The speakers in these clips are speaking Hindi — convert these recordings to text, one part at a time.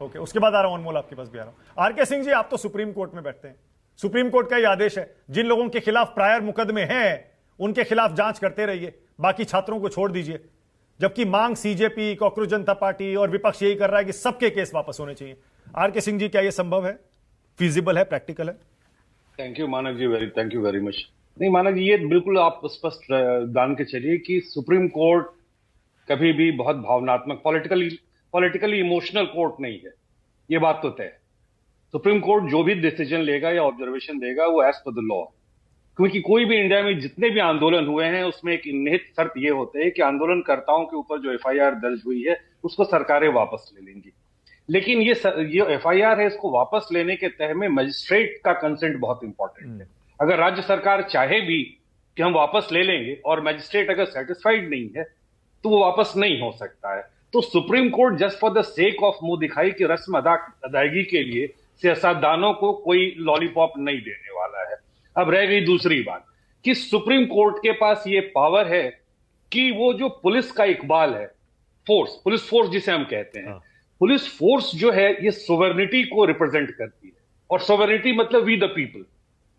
ओके, उसके बाद आ रहा हूं अनमोल, आपके पास भी आ रहा हूं। आर के सिंह जी, आप तो सुप्रीम कोर्ट में बैठते हैं। सुप्रीम कोर्ट का यह आदेश है, जिन लोगों के खिलाफ प्रायर मुकदमे हैं उनके खिलाफ जांच करते रहिए, बाकी छात्रों को छोड़ दीजिए। जबकि मांग सीजेपी, कांग्रेस जनता पार्टी और विपक्ष यही कर रहा है कि सबके केस वापस होने चाहिए। आर के सिंह जी, क्या यह संभव है, फीजिबल है, प्रैक्टिकल है? Thank you Manav ji, thank you very much. नहीं मानव जी, ये बिल्कुल आप स्पष्ट जान के चलिए कि सुप्रीम कोर्ट कभी भी बहुत भावनात्मक पॉलिटिकली इमोशनल कोर्ट नहीं है। ये बात तो तय है। सुप्रीम कोर्ट जो भी डिसीजन लेगा या ऑब्जर्वेशन देगा वो एज पर द लॉ, क्योंकि कोई भी इंडिया में जितने भी आंदोलन हुए हैं उसमें एक निहित शर्त ये होते है कि आंदोलनकर्ताओं के ऊपर जो एफआईआर दर्ज हुई है उसको सरकारें वापस ले लेंगी। लेकिन ये एफआईआर है, इसको वापस लेने के तह में मजिस्ट्रेट का कंसेंट बहुत इंपॉर्टेंट है। अगर राज्य सरकार चाहे भी कि हम वापस ले लेंगे और मजिस्ट्रेट अगर सेटिस्फाइड नहीं है तो वो वापस नहीं हो सकता है। तो supreme court just for the sake of मुंह दिखाई की रस्म अदायगी के लिए सियासतदानों को कोई लॉलीपॉप नहीं देने वाला है। अब रह गई दूसरी बात कि सुप्रीम कोर्ट के पास ये पावर है कि वो जो पुलिस का इकबाल है, पुलिस फोर्स जिसे हम कहते हैं, पुलिस फोर्स जो है ये सोवरेनिटी को रिप्रेजेंट करती है, और सोवरेनिटी मतलब वी द पीपल।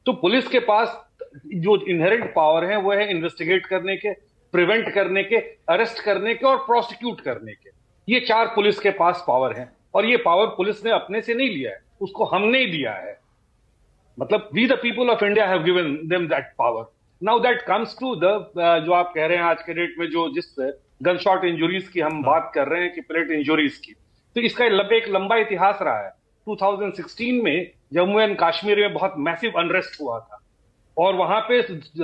तो पुलिस के पास जो इनहेरेंट पावर है वो है इन्वेस्टिगेट करने के, प्रिवेंट करने के, अरेस्ट करने के और प्रोसिक्यूट करने के। ये चार पुलिस के पास पावर है, और ये पावर पुलिस ने अपने से नहीं लिया है, उसको हमने दिया है। मतलब we the people of India have given them that power. Now that comes to the जो आप कह रहे हैं आज के डेट में जो जिस गन शॉट इंजुरीज की हम बात कर रहे हैं कि प्लेट इंजुरीज की, तो इसका एक लंबा इतिहास रहा है। 2016 में जम्मू एंड कश्मीर में बहुत मैसिव अनरेस्ट हुआ था, और वहां पे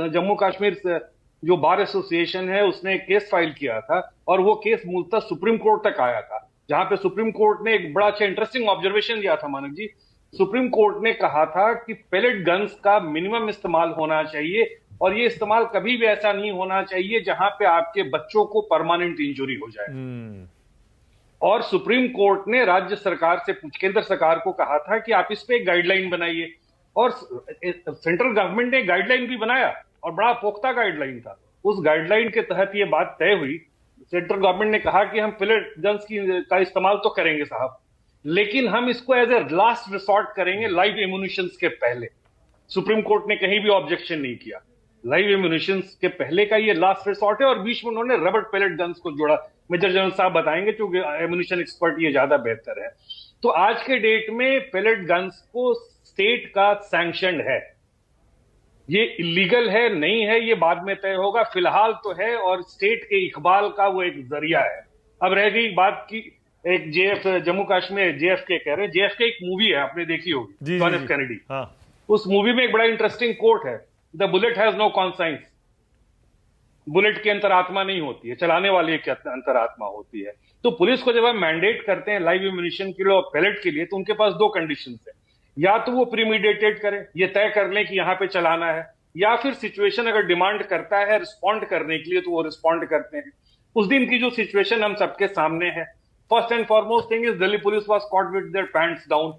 जम्मू कश्मीर जो बार एसोसिएशन है उसने एक केस फाइल किया था, और वो केस मूलतः सुप्रीम कोर्ट तक आया था, जहां पे सुप्रीम कोर्ट ने एक बड़ा अच्छा इंटरेस्टिंग ऑब्जर्वेशन दिया था मानव जी। सुप्रीम कोर्ट ने कहा था कि पेलेट गन्स का मिनिमम इस्तेमाल होना चाहिए, और ये इस्तेमाल कभी भी ऐसा नहीं होना चाहिए जहां पे आपके बच्चों को परमानेंट इंजुरी हो जाए। और सुप्रीम कोर्ट ने राज्य सरकार से केंद्र सरकार को कहा था कि आप इस पे एक गाइडलाइन बनाइए, और सेंट्रल गवर्नमेंट ने गाइडलाइन भी बनाया, और बड़ा पुख्ता गाइडलाइन था। उस गाइडलाइन के तहत ये बात तय हुई। सेंट्रल गवर्नमेंट ने कहा कि हम पेलेट गन्स का इस्तेमाल तो करेंगे साहब, लेकिन हम इसको एज ए लास्ट रिसोर्ट करेंगे लाइव एम्यूनिशंस के पहले। सुप्रीम कोर्ट ने कहीं भी ऑब्जेक्शन नहीं किया। लाइव एम्यूनिशंस के पहले का ये लास्ट रिसोर्ट है, और बीच में उन्होंने रबर पेलेट गन्स को जोड़ा। मेजर जनरल साहब बताएंगे, क्योंकि एम्यूनिशन एक्सपर्ट ये ज्यादा बेहतर है। तो आज के डेट में पेलेट गन्स को स्टेट का सैंक्शन है। ये इलीगल है नहीं है ये बाद में तय होगा, फिलहाल तो है, और स्टेट के इकबाल का वो एक जरिया है। अब रह गई बात की एक जम्मू कश्मीर जेएफके कह रहे हैं, जेएफके एक मूवी है, आपने देखी होगी, जॉन एफ कैनेडी। उस मूवी में एक बड़ा इंटरेस्टिंग कोट है, the bullet has no conscience. Bullet की अंतरात्मा नहीं होती है, चलाने वाले की अंतरात्मा होती है। तो पुलिस को जब हम मैंडेट करते हैं लाइव एम्यूनिशन के लिए और पेलेट के लिए, तो उनके पास दो कंडीशंस है। या तो वो प्रीमेडिटेट करें, ये तय कर लें कि यहां पे चलाना है, या फिर सिचुएशन अगर डिमांड करता है रिस्पॉन्ड करने के लिए तो वो रिस्पॉन्ड करते हैं। उस दिन की जो सिचुएशन हम सबके सामने है, first and foremost thing is Delhi police was caught with their pants down,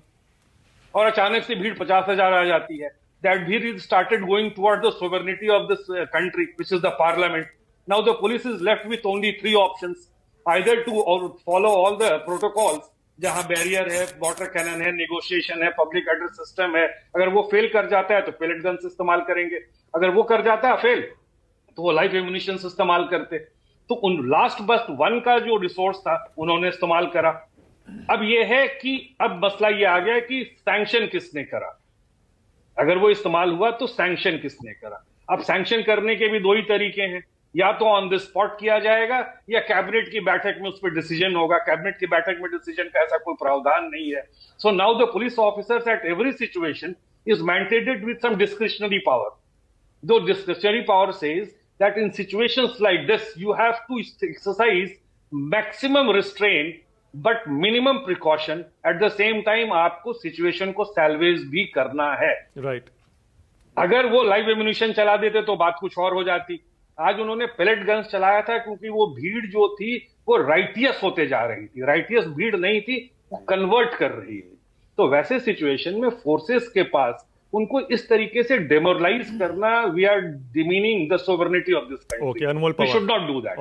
और अचानक से भीड़ 50,000 आ जाती है। That भीड़ is started going towards the sovereignty of this country, which is the parliament. Now the police is left with only three options: either to follow all the protocols, जहां बैरियर है, वाटर कैनन है, नेगोशिएशन है, पब्लिक एड्रेस सिस्टम है। अगर वो फेल कर जाता है तो पेलेट गन्स इस्तेमाल करेंगे, अगर वो कर जाता है फेल तो वो लाइव एम्यूनिशन इस्तेमाल करते। तो उन लास्ट बस वन का जो रिसोर्स था उन्होंने इस्तेमाल करा। अब ये है कि अब मसला ये आ गया कि सैंक्शन किसने करा। अगर वो इस्तेमाल हुआ तो सैंक्शन किसने करा। अब सैंक्शन करने के भी दो ही तरीके हैं, या तो ऑन द स्पॉट किया जाएगा या कैबिनेट की बैठक में उस पर डिसीजन होगा। कैबिनेट की बैठक में डिसीजन का ऐसा कोई प्रावधान नहीं है। So now the police officers at every situation is mandated with some discretionary power. दो discretionary power says that in situations like this you have to exercise maximum restraint but minimum precaution. At the same time आपको सिचुएशन को सैल्वेज भी करना है। राइट। अगर वो लाइव एम्यूनिशन चला देते तो बात कुछ और हो जाती। आज उन्होंने पेलेट गन्स चलाया था क्योंकि वो भीड़ जो थी वो राइटियस होते जा रही थी। राइटियस भीड़ नहीं थी, वो कन्वर्ट कर रही थी। तो वैसे सिचुएशन में फोर्सेस के पास उनको इस तरीके से डेमोरलाइज करना, we are demeaning the sovereignty of this country. Okay, Anmol we should not do that.